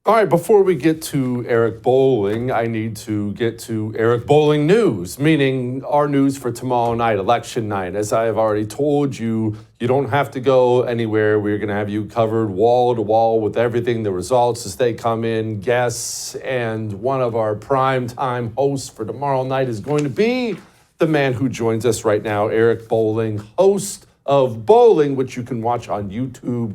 All right, before we get to Eric Bolling, I need to get to Eric Bolling news, meaning our news for tomorrow night, election night. As I have already told you, you don't have to go anywhere. We're going to have you covered wall to wall with everything, the results as they come in, guests, and one of our prime time hosts for tomorrow night is going to be the man who joins us right now, Eric Bolling, host of Bolling, which you can watch on YouTube.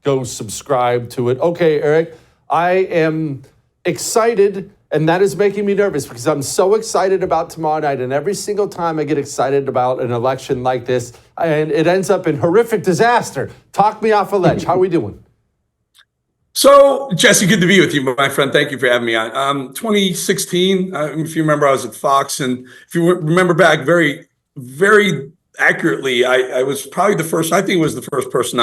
Go subscribe to it. Okay, Eric. I am excited, and that is making me nervous because I'm so excited about tomorrow night. And every single time I get excited about an election like this, and it ends up in horrific disaster. Talk me off a ledge. How are we doing? So, Jesse, good to be with you, my friend. Thank you for having me on. 2016, if you remember, I was at Fox. And if you remember back very, very accurately, I was probably the first, I think was the first person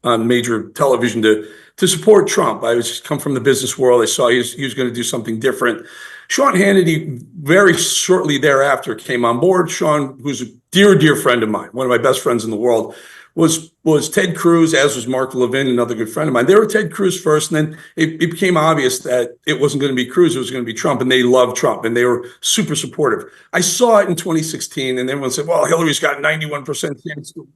on major television to support Trump. I was come from the business world. I saw he was going to do something different. Sean Hannity very shortly thereafter came on board. Sean, who's a dear friend of mine, one of my best friends in the world, was Ted Cruz, as was Mark Levin, another good friend of mine. They were Ted Cruz first, and then it became obvious that it wasn't going to be Cruz, it was going to be Trump, and they loved Trump, and they were super supportive. I saw it in 2016, and everyone said, well, Hillary's got 91% chance to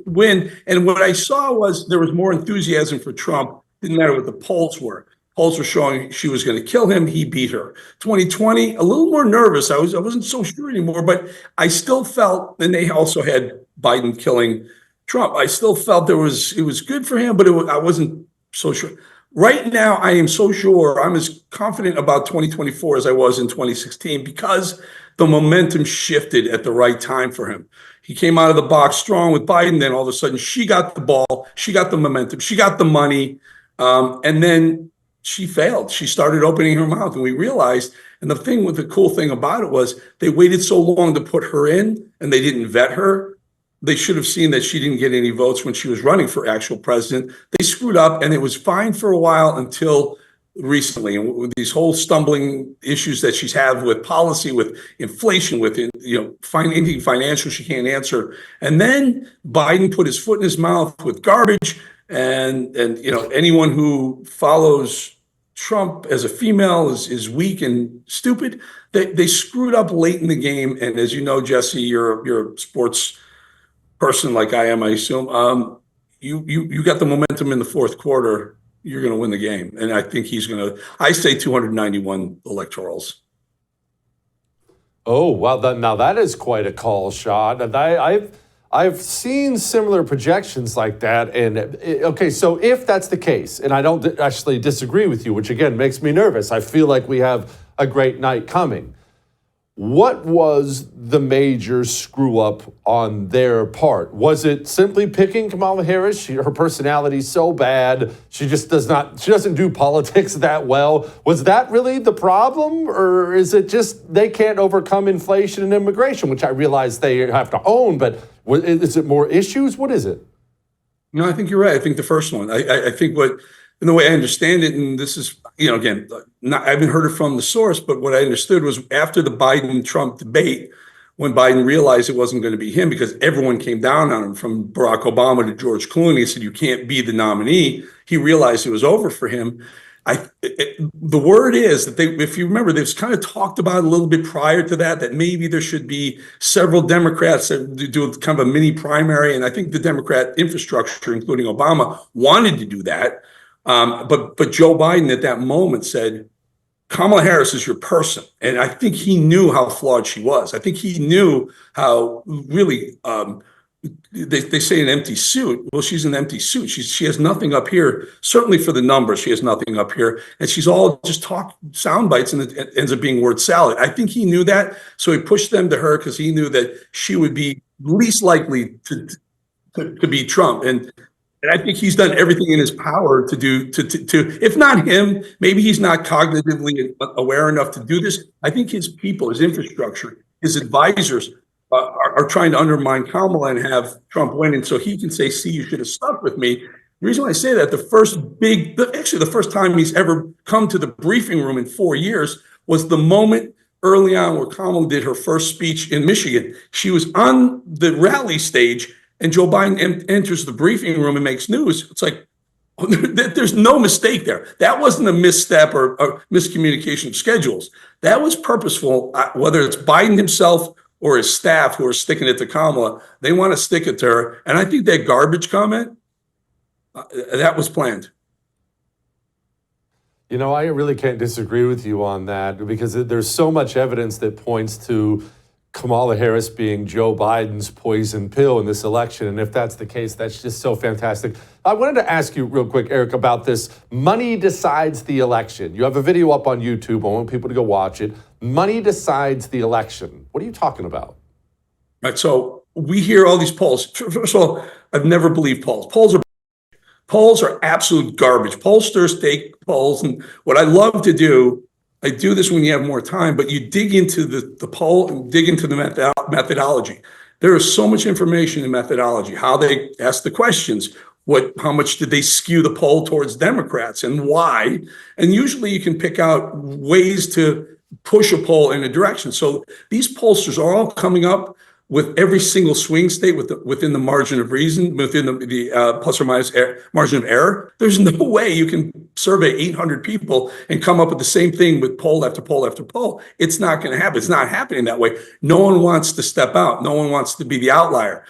win. And what I saw was there was more enthusiasm for Trump. Didn't matter what the polls were. Polls were showing she was going to kill him. He beat her. 2020, a little more nervous. I wasn't so sure anymore, but I still felt, and they also had Biden killing Trump. I still felt it was good for him, but I wasn't so sure. Right now, I am so sure. I'm as confident about 2024 as I was in 2016 because the momentum shifted at the right time for him. He came out of the box strong with Biden. Then all of a sudden, she got the ball. She got the momentum. She got the money. And then she failed. She started opening her mouth, and we realized. And the cool thing about it was they waited so long to put her in, and they didn't vet her. They should have seen that she didn't get any votes when she was running for actual president. They screwed up, and it was fine for a while until recently. And with these whole stumbling issues that she's had with policy, with inflation, with anything financial she can't answer. And then Biden put his foot in his mouth with garbage. And anyone who follows Trump as a female is weak and stupid. They screwed up late in the game. And as you know, Jesse, you're a sports person like I am, I assume. You got the momentum in the fourth quarter. You're going to win the game. And I think he's going to, I say 291 electorals. Oh, well, now that is quite a call shot. And I've seen similar projections like that. And okay, so if that's the case, and I don't actually disagree with you, which again makes me nervous. I feel like we have a great night coming. What was the major screw up on their part? Was it simply picking Kamala Harris? Her personality's so bad. She doesn't do politics that well. Was that really the problem? Or is it just they can't overcome inflation and immigration, which I realize they have to own, but is it more issues? What is it? No, I think you're right. I think the first one. I think in the way I understand it, and this is, again, I haven't heard it from the source, but what I understood was after the Biden-Trump debate, when Biden realized it wasn't going to be him because everyone came down on him from Barack Obama to George Clooney and said, you can't be the nominee. He realized it was over for him. The word is that if you remember, they've kind of talked about a little bit prior to that maybe there should be several Democrats that do kind of a mini primary. And I think the Democrat infrastructure, including Obama, wanted to do that. But Joe Biden at that moment said, Kamala Harris is your person. And I think he knew how flawed she was. I think he knew how really, they say an empty suit. Well, she's an empty suit. She has nothing up here. Certainly for the numbers, she has nothing up here. And she's all just talk sound bites, and it ends up being word salad. I think he knew that. So he pushed them to her because he knew that she would be least likely to beat Trump. And I think he's done everything in his power to if not him, maybe he's not cognitively aware enough to do this. I think his people, his infrastructure, his advisors are trying to undermine Kamala and have Trump win. And so he can say, see, you should have stuck with me. The reason why I say that, the first time he's ever come to the briefing room in 4 years was the moment early on where Kamala did her first speech in Michigan. She was on the rally stage and Joe Biden enters the briefing room and makes news. It's like, There's no mistake there. That wasn't a misstep or miscommunication of schedules. That was purposeful, whether it's Biden himself or his staff who are sticking it to Kamala. They want to stick it to her. And I think that garbage comment, that was planned. You know, I really can't disagree with you on that because there's so much evidence that points to Kamala Harris being Joe Biden's poison pill in this election. And if that's the case, that's just so fantastic. I wanted to ask you real quick, Eric, about this money decides the election. You have a video up on YouTube. I want people to go watch it. Money decides the election. What are you talking about? Right. So we hear all these polls. First of all, I've never believed polls. Polls are absolute garbage. Pollsters take polls. And what I love to do, I do this when you have more time, but you dig into the poll and dig into the methodology. There is so much information in methodology, how they ask the questions, how much did they skew the poll towards Democrats and why? And usually you can pick out ways to push a poll in a direction. So these pollsters are all coming up with every single swing state within the margin of reason, within the plus or minus margin of error. There's no way you can survey 800 people and come up with the same thing with poll after poll after poll. It's not going to happen. It's not happening that way. No one wants to step out. No one wants to be the outlier.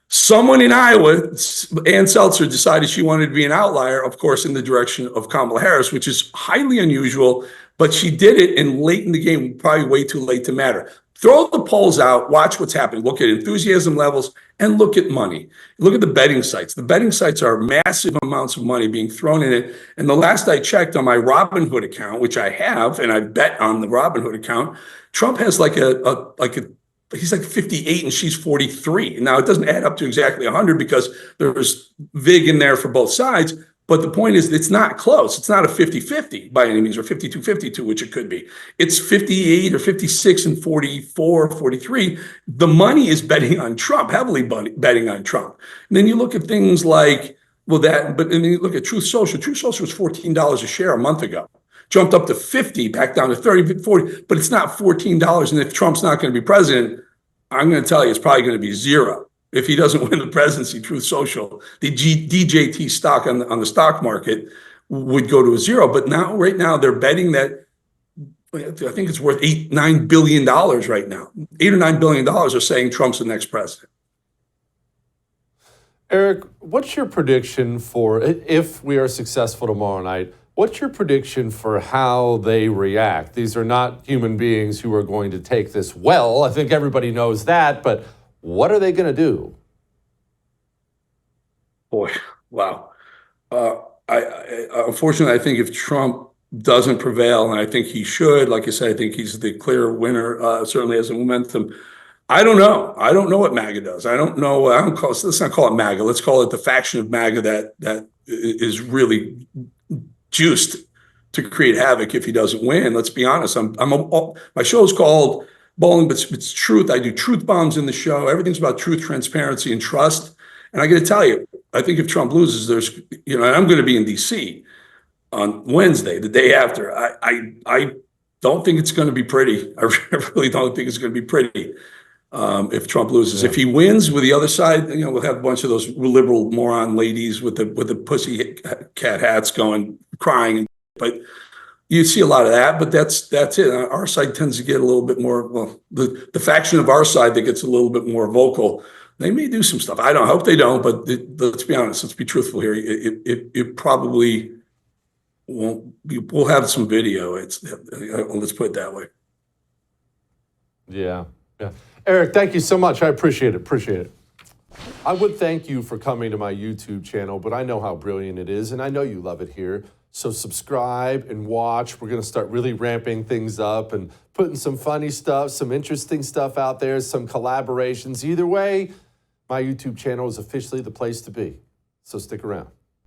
Someone in Iowa, Ann Seltzer, decided she wanted to be an outlier, of course, in the direction of Kamala Harris, which is highly unusual, but she did it in late in the game, probably way too late to matter. Throw the polls out, watch what's happening, look at enthusiasm levels, and look at money. Look at the betting sites. The betting sites are massive amounts of money being thrown in it. And the last I checked on my Robinhood account, which I have, and I bet on the Robinhood account, Trump has he's like 58 and she's 43. Now, it doesn't add up to exactly 100 because there's VIG in there for both sides. But the point is, it's not close. It's not a 50-50 by any means, or 52-52, which it could be. It's 58 or 56 and 44, 43. The money is betting on Trump, heavily betting on Trump. And then you look at things like, and then you look at Truth Social. Truth Social was $14 a share a month ago. Jumped up to 50, back down to 30, 40, but it's not $14. And if Trump's not going to be president, I'm going to tell you, it's probably going to be zero. If he doesn't win the presidency, Truth Social, the DJT stock on the stock market would go to a zero. But right now, they're betting that I think it's worth $9 billion right now. $8 or $9 billion are saying Trump's the next president. Eric, what's your prediction for if we are successful tomorrow night? What's your prediction for how they react? These are not human beings who are going to take this well. I think everybody knows that, but what are they going to do? Boy, wow. Unfortunately, I think if Trump doesn't prevail, and I think he should, like I said, I think he's the clear winner, certainly has a momentum. I don't know. I don't know what MAGA does. I don't know. Let's not call it MAGA. Let's call it the faction of MAGA that is really juiced to create havoc if he doesn't win. Let's be honest. My show's called Bolling, but it's truth. I do truth bombs in the show. Everything's about truth, transparency, and trust. And I got to tell you, I think if Trump loses, I'm going to be in D.C. on Wednesday, the day after. I don't think it's going to be pretty. I really don't think it's going to be pretty if Trump loses. Yeah. If he wins with the other side, we'll have a bunch of those liberal moron ladies with the pussy cat hats going, crying. But you see a lot of that, but that's it. Our side tends to get a little bit more, the faction of our side that gets a little bit more vocal, they may do some stuff. I hope they don't, but let's be honest, let's be truthful here. It probably won't be, we'll have some video. Let's put it that way. Yeah. Eric, thank you so much. I appreciate it. I would thank you for coming to my YouTube channel, but I know how brilliant it is, and I know you love it here. So subscribe and watch. We're going to start really ramping things up and putting some funny stuff, some interesting stuff out there, some collaborations. Either way, my YouTube channel is officially the place to be. So stick around.